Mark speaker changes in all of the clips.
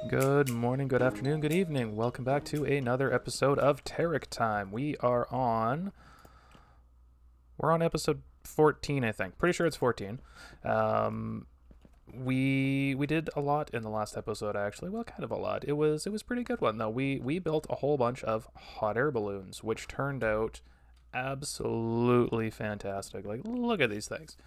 Speaker 1: Good morning, good afternoon, good evening. Welcome back to another episode of TerickTime. We're on episode 14, I think. Pretty sure it's 14. We did a lot in the last episode, actually. Well, kind of a lot. It was pretty good one though. We built a whole bunch of hot air balloons, which turned out absolutely fantastic. Like, look at these things,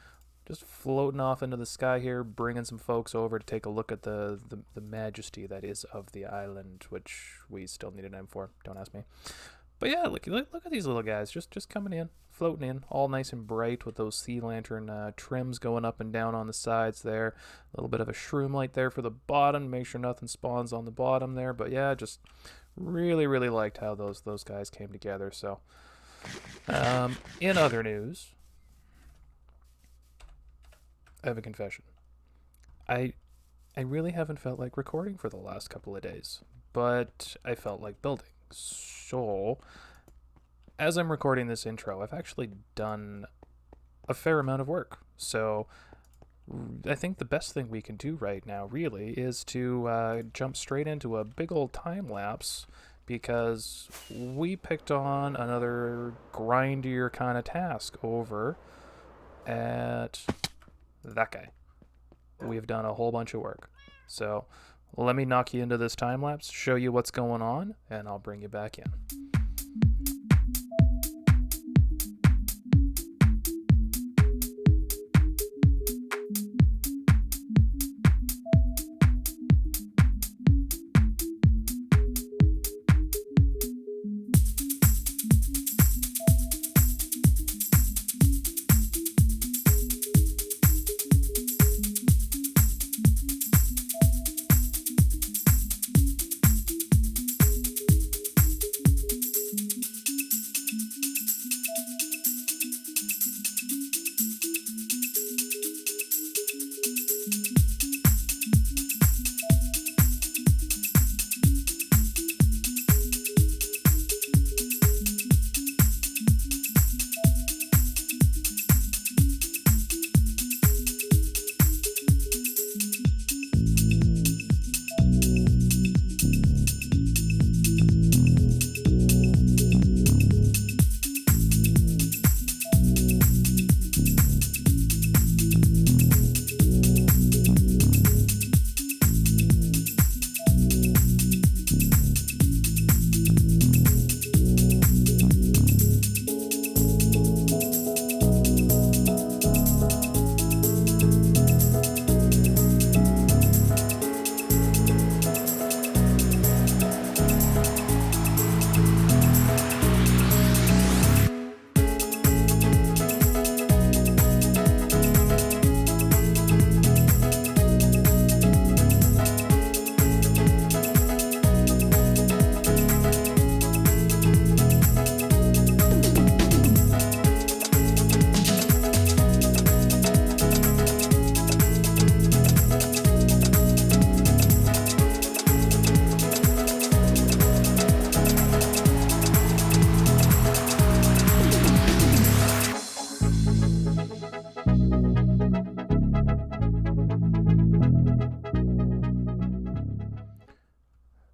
Speaker 1: just floating off into the sky here, bringing some folks over to take a look at the majesty that is of the island, which we still need a name for. Don't ask me. But yeah, look at these little guys, just coming in, floating in, all nice and bright with those sea lantern trims going up and down on the sides there. A little bit of a shroom light there for the bottom to make sure nothing spawns on the bottom there. But yeah, just really liked how those guys came together. So, in other news, I have a confession. I really haven't felt like recording for the last couple of days, but I felt like building. So, as I'm recording this intro, I've actually done a fair amount of work. So, I think the best thing we can do right now, really, is to jump straight into a big old time lapse, because we picked on another grindier kind of task over at that guy. We've done a whole bunch of work. So let me knock you into this time lapse, show you what's going on, and I'll bring you back in.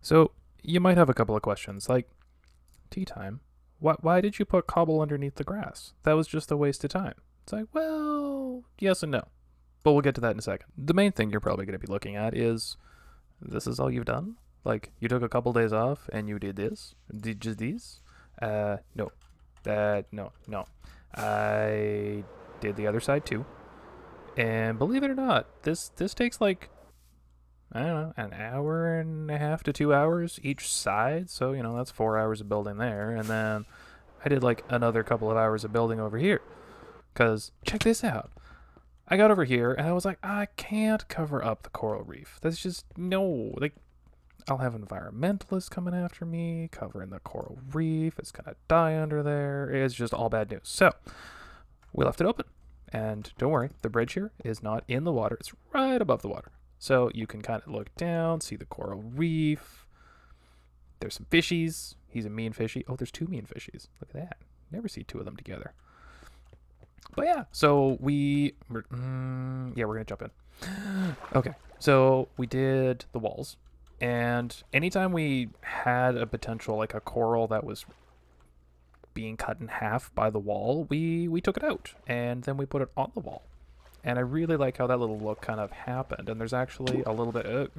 Speaker 1: So you might have a couple of questions, like, tea time? Why did you put cobble underneath the grass? That was just a waste of time. It's like, well, yes and no. But we'll get to that in a second. The main thing you're probably going to be looking at is, this is all you've done? Like, you took a couple days off and you did this? Did just these? No. No. I did the other side too. And believe it or not, this takes like, I don't know, an hour and a half to 2 hours each side. So, that's 4 hours of building there. And then I did like another couple of hours of building over here. Because check this out. I got over here and I was like, I can't cover up the coral reef. That's just, no. Like, I'll have environmentalists coming after me, covering the coral reef. It's going to die under there. It's just all bad news. So we left it open. And don't worry, the bridge here is not in the water. It's right above the water. So you can kind of look down, see the coral reef. There's some fishies. He's a mean fishy. Oh, there's two mean fishies. Look at that. Never see two of them together. But yeah, so we're going to jump in. Okay, so we did the walls. And anytime we had a potential, like a coral that was being cut in half by the wall, we took it out and then we put it on the wall. And I really like how that little look kind of happened. And there's actually a little bit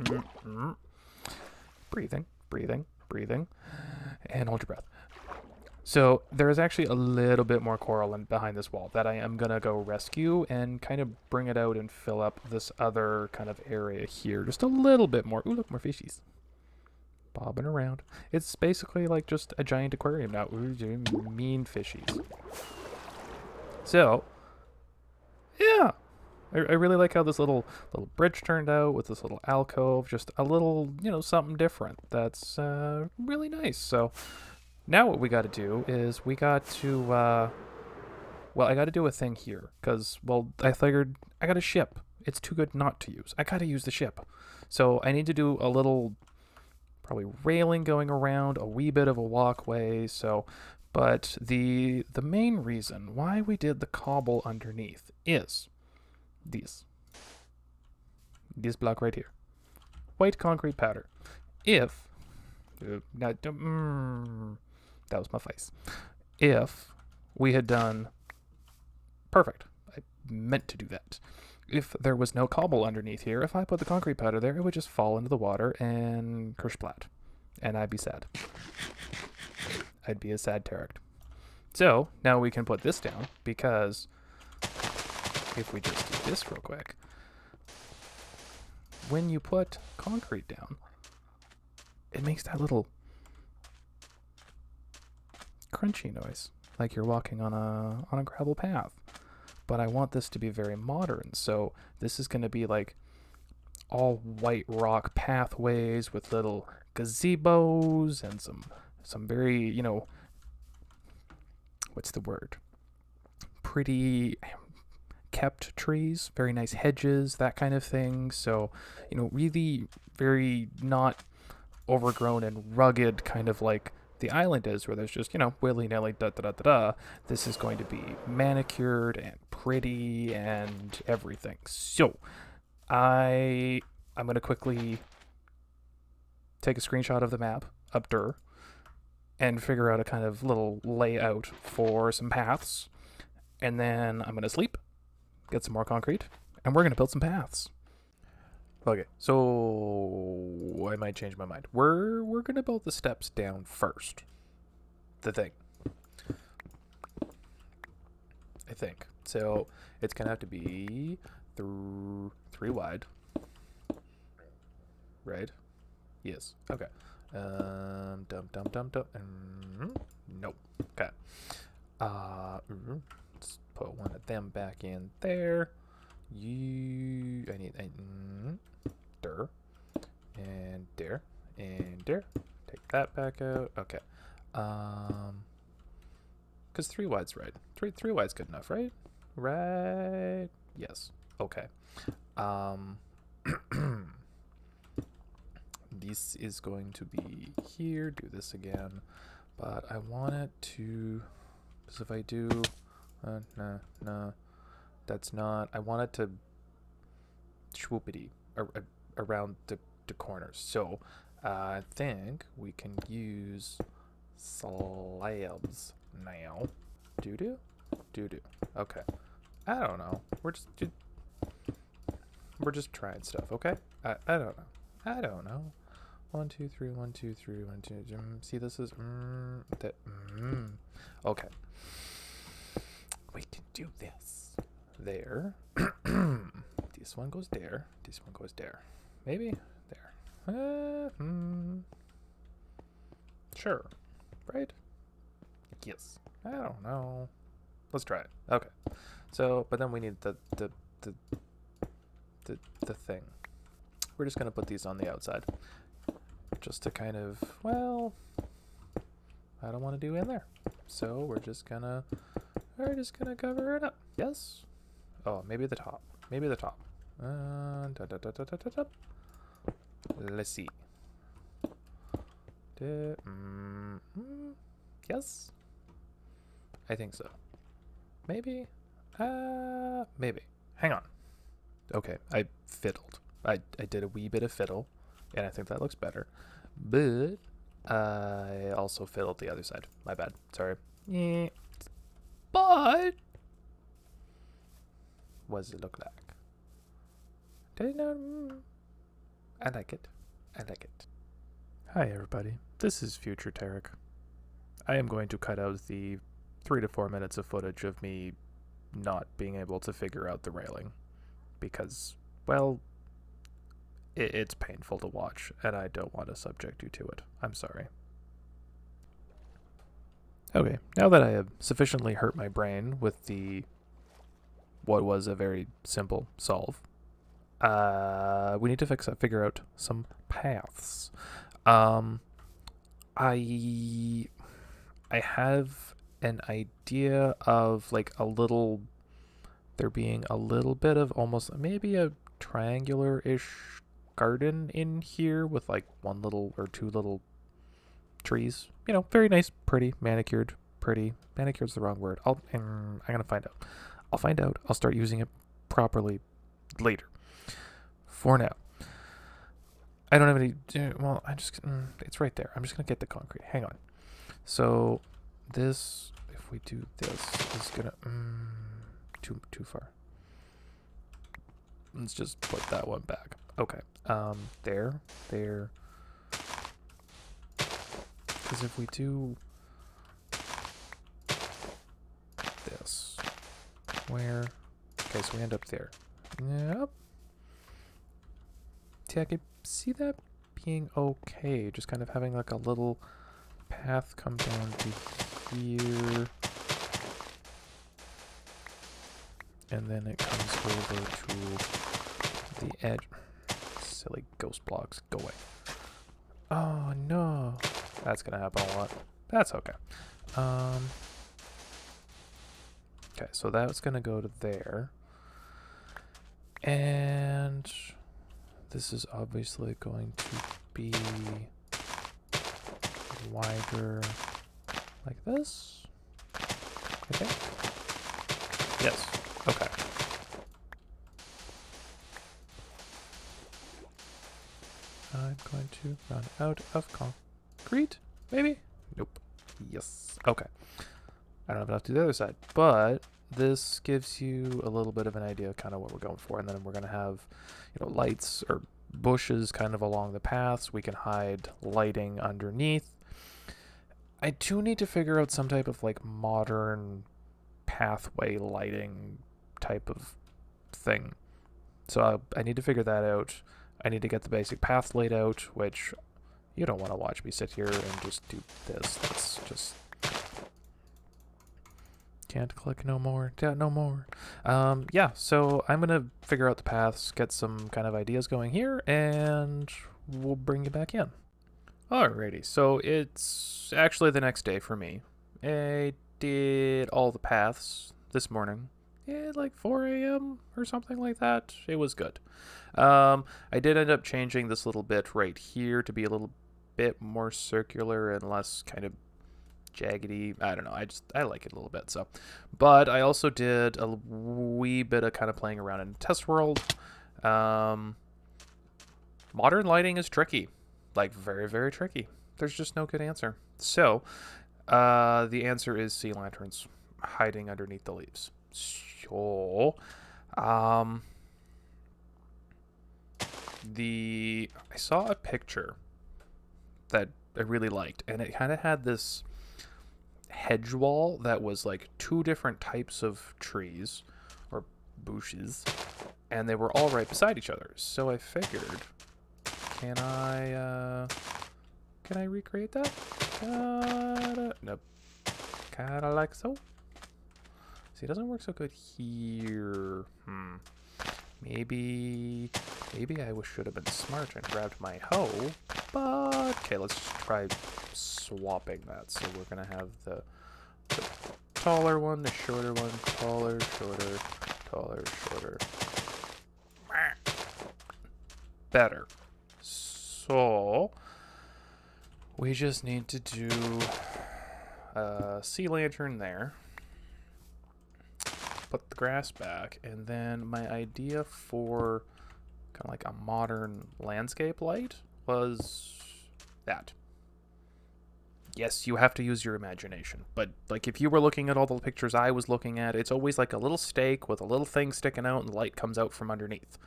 Speaker 1: breathing, breathing, breathing, and hold your breath. So there is actually a little bit more coral behind this wall that I am gonna go rescue and kind of bring it out and fill up this other kind of area here, just a little bit more. Ooh, look, more fishies bobbing around. It's basically like just a giant aquarium now. Ooh, mean fishies. So yeah, I really like how this little bridge turned out with this little alcove, just a little, you know, something different. That's really nice. So now what we got to do is we got to, well, I got to do a thing here because, well, I figured I got a ship. It's too good not to use. I got to use the ship. So I need to do a little, probably railing going around, a wee bit of a walkway. So, but the main reason why we did the cobble underneath is this block right here. White concrete powder. If, that was my face. If we had done, perfect, I meant to do that. If there was no cobble underneath here, if I put the concrete powder there, it would just fall into the water and kersplat. And I'd be sad. I'd be a sad Terrick. So now we can put this down because if we just do this real quick, when you put concrete down, it makes that little crunchy noise, like you're walking on a gravel path. But I want this to be very modern, so this is going to be like all white rock pathways with little gazebos and some very, you know, what's the word? Pretty kept trees, very nice hedges, that kind of thing. So, you know, really very not overgrown and rugged, kind of like the island is, where there's just, you know, willy-nilly da-da-da-da-da. This is going to be manicured and pretty and everything. So I'm going to quickly take a screenshot of the map up there and figure out a kind of little layout for some paths. And then I'm going to sleep, get some more concrete, and we're going to build some paths. Okay, so I might change my mind. We're gonna build the steps down first. The thing. I think. So it's gonna have to be 3 wide. Right? Yes. Okay. Nope. Okay. Let's put one of them back in there. I need there and there and there. Take that back out. Okay. Because 3 wide's right. Three wide's good enough, right? Right. Yes. Okay. This is going to be here. Do this again, but I want it to. Because if I do, no. That's not. I want it to swoopity around the corners. So I think we can use slabs now. Doo-doo? Doo-doo. Okay. I don't know. We're just trying stuff, okay? I don't know. 1, 2, 3, 1, 2, 3, 1, 2. See, this is okay. We can do this. There. This one goes there. This one goes there. Maybe there. Sure. Right? Yes. I don't know. Let's try it. Okay. So, but then we need the thing. We're just gonna put these on the outside, just to kind of, well, I don't want to do in there, so we're just gonna cover it up. Yes. Oh, maybe the top. Maybe the top. Let's see. Yes. I think so. Maybe. Maybe. Hang on. Okay, I fiddled. I did a wee bit of fiddle And I think that looks better. But I also fiddled the other side. My bad. Sorry. Yeah. But what does it look like? I like it. I like it. Hi, everybody. This is Future Terrick. I am going to cut out the 3 to 4 minutes of footage of me not being able to figure out the railing because, well, it's painful to watch and I don't want to subject you to it. I'm sorry. Okay, now that I have sufficiently hurt my brain with what was a very simple solve, we need to figure out some paths. I have an idea of like there being a little bit of almost maybe a triangular-ish garden in here with like one little or two little trees. You know, very nice, pretty, manicured, pretty. Manicured's the wrong word. I'm gonna find out. I'll find out. I'll start using it properly later. For now, I don't have any. Well, it's right there. I'm just gonna get the concrete. Hang on. So this, if we do this, is gonna too far. Let's just put that one back. Okay. There. Because if we do this, where? Okay, so we end up there. Yep. See, I could see that being okay. Just kind of having like a little path come down to here. And then it comes over to the edge. Silly ghost blocks. Go away. Oh, no. That's going to happen a lot. That's okay. Okay, so that's going to go to there. And this is obviously going to be wider like this, I think. Yes. Okay. I'm going to run out of concrete, maybe? Nope. Yes. Okay. I don't have enough to the other side, but this gives you a little bit of an idea of kind of what we're going for, and then we're going to have, lights or bushes kind of along the paths. We can hide lighting underneath. I do need to figure out some type of like modern pathway lighting type of thing. So I need to figure that out. I need to get the basic path laid out, which you don't want to watch me sit here and just do this. That's just... Can't click no more. No more. Yeah, so I'm going to figure out the paths, get some kind of ideas going here, and we'll bring you back in. Alrighty, so it's actually the next day for me. I did all the paths this morning at like 4 a.m. or something like that. It was good. I did end up changing this little bit right here to be a little bit more circular and less kind of jaggedy. I don't know. I like it a little bit. So, but I also did a wee bit of kind of playing around in test world. Modern lighting is tricky, like very, very tricky. There's just no good answer. So, the answer is sea lanterns hiding underneath the leaves. So, I saw a picture that I really liked, and it kind of had this hedge wall that was like 2 different types of trees or bushes, and they were all right beside each other. So I figured, can I recreate that? Nope. Kinda like so. See, it doesn't work so good here. Maybe I should have been smart and grabbed my hoe. But okay, let's just try swapping that. So we're gonna have the taller one, the shorter one, taller, shorter, taller, shorter. Better. So we just need to do a sea lantern there. Put the grass back, and then my idea for kind of like a modern landscape light was that. Yes, you have to use your imagination, but like if you were looking at all the pictures I was looking at, it's always like a little stake with a little thing sticking out and the light comes out from underneath.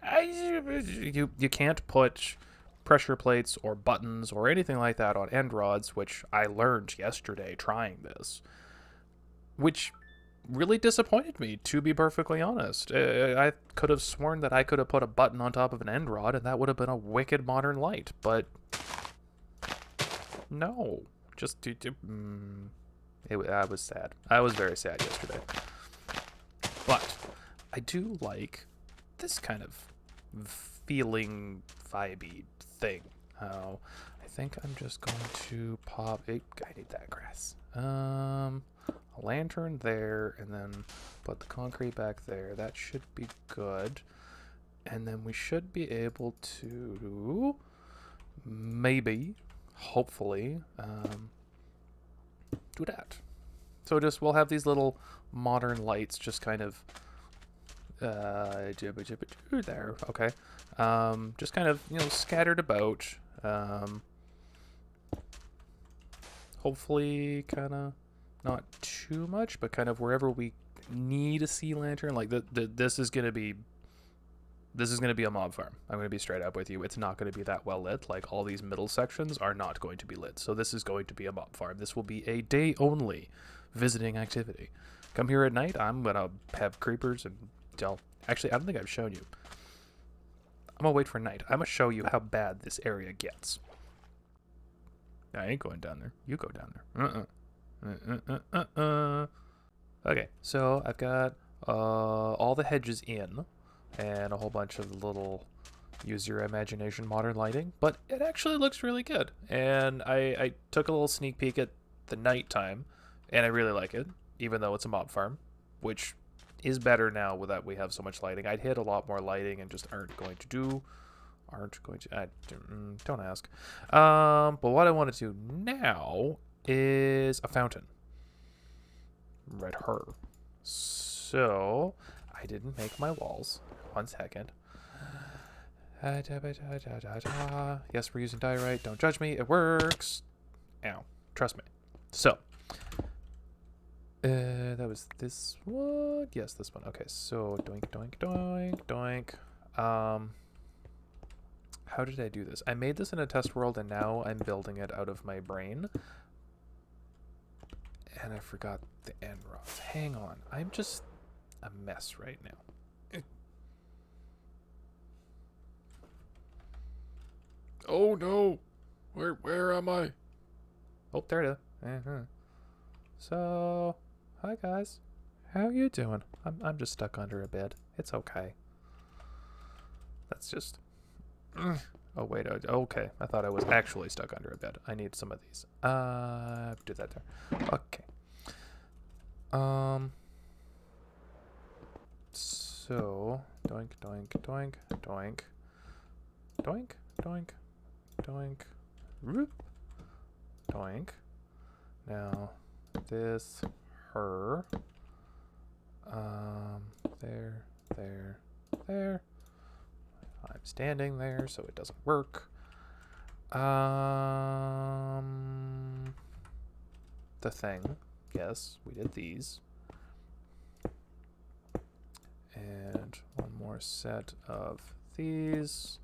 Speaker 1: You can't put pressure plates or buttons or anything like that on end rods, which I learned yesterday trying this, which really disappointed me, to be perfectly honest. I could have sworn that I could have put a button on top of an end rod and that would have been a wicked modern light, but no. Just I was sad. I was very sad yesterday. But I do like this kind of feeling vibey thing. I think I'm just going to pop I need that grass. A lantern there, and then put the concrete back there. That should be good. And then we should be able to maybe, hopefully, do that. So we'll have these little modern lights just kind of there, okay. Just kind of, scattered about. Hopefully kind of not too much, but kind of wherever we need a sea lantern. Like this is gonna be a mob farm. I'm gonna be straight up with you. It's not gonna be that well lit. Like all these middle sections are not going to be lit. So this is going to be a mob farm. This will be a day only visiting activity. Come here at night. I'm gonna have creepers and actually, I don't think I've shown you. I'm gonna wait for night. I'm gonna show you how bad this area gets. I ain't going down there. You go down there. Okay, so I've got all the hedges in and a whole bunch of little use your imagination modern lighting, but it actually looks really good. And I took a little sneak peek at the nighttime, and I really like it, even though it's a mob farm, which is better now that we have so much lighting. I'd hit a lot more lighting and just aren't going to, don't ask. But what I want to do now is a fountain. Red her. So I didn't make my walls. 1 second. Yes, we're using diorite. Don't judge me. It works. Ow. Trust me. So that was this one. Yes, this one. Okay, so doink, doink, doink, doink. How did I do this? I made this in a test world, and now I'm building it out of my brain. And I forgot the end rods. Hang on. I'm just a mess right now. Oh no! Where am I? Oh, there it is. So, hi guys. How you doing? I'm just stuck under a bed. It's okay. That's just. Oh wait. Okay. I thought I was actually stuck under a bed. I need some of these. Do that there. Okay. So doink, doink, doink, doink, doink, doink, doink, whoop, doink. Now this her. There. I'm standing there, so it doesn't work. The thing. Yes, we did these. And one more set of these.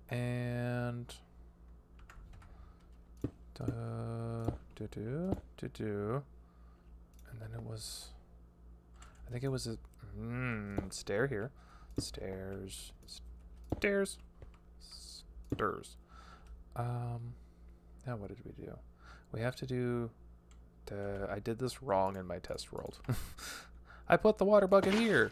Speaker 1: And and then it was, I think it was a stair here. Stairs. Now what did we do? We have to do I did this wrong in my test world. I put the water bucket here.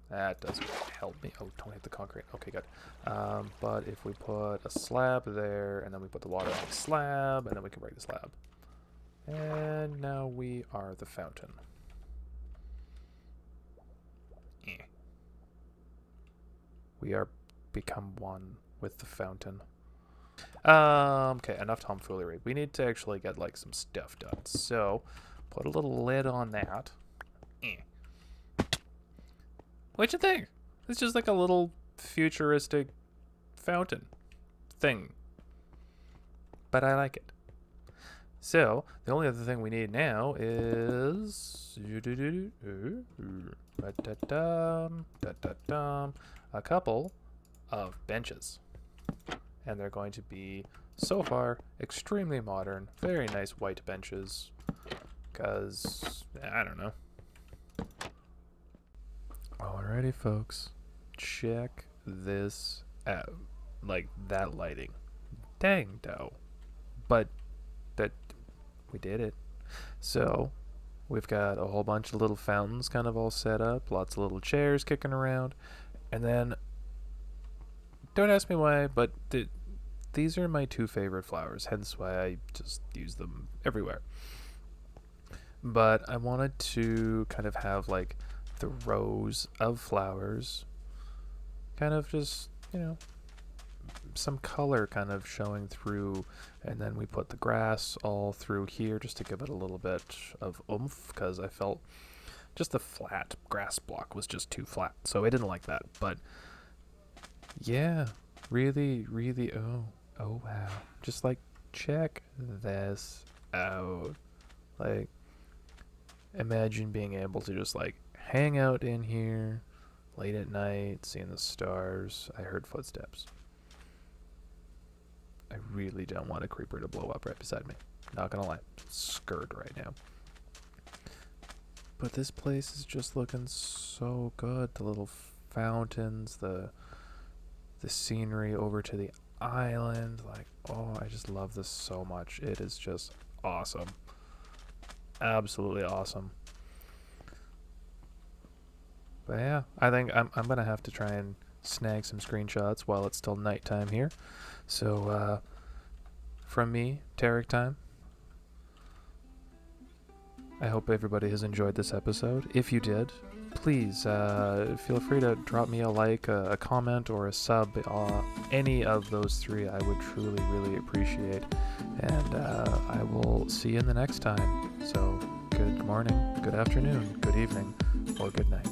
Speaker 1: That doesn't help me. Oh, don't hit the concrete. Okay, good. But if we put a slab there, and then we put the water on the slab, and then we can break the slab. And now we are the fountain. We are become one with the fountain. Okay, enough tomfoolery. We need to actually get like some stuff done. So, put a little lid on that. What'd you think? It's just like a little futuristic fountain thing. But I like it. So, the only other thing we need now is a couple of benches. And they're going to be, so far, extremely modern, very nice white benches. Because, I don't know. Alrighty, folks. Check this out. Like, that lighting. Dang, though. But that we did it. So we've got a whole bunch of little fountains kind of all set up, lots of little chairs kicking around, and then don't ask me why, but these are my two favorite flowers, hence why I just use them everywhere. But I wanted to kind of have like the rows of flowers kind of just, you know, some color kind of showing through, and then we put the grass all through here just to give it a little bit of oomph, because I felt just the flat grass block was just too flat, so I didn't like that. But yeah, really oh wow, just like check this out. Like, imagine being able to just like hang out in here late at night, seeing the stars. I heard footsteps. I really don't want a creeper to blow up right beside me. Not gonna lie. Scared right now. But this place is just looking so good. The little fountains, the scenery over to the island. Like, oh, I just love this so much. It is just awesome. Absolutely awesome. But yeah, I think I'm gonna have to try and snag some screenshots while it's still nighttime here. So, from me, TerickTime, I hope everybody has enjoyed this episode. If you did, please feel free to drop me a like, a comment, or a sub. Any of those three I would truly, really appreciate. And I will see you in the next time. So, good morning, good afternoon, good evening, or good night.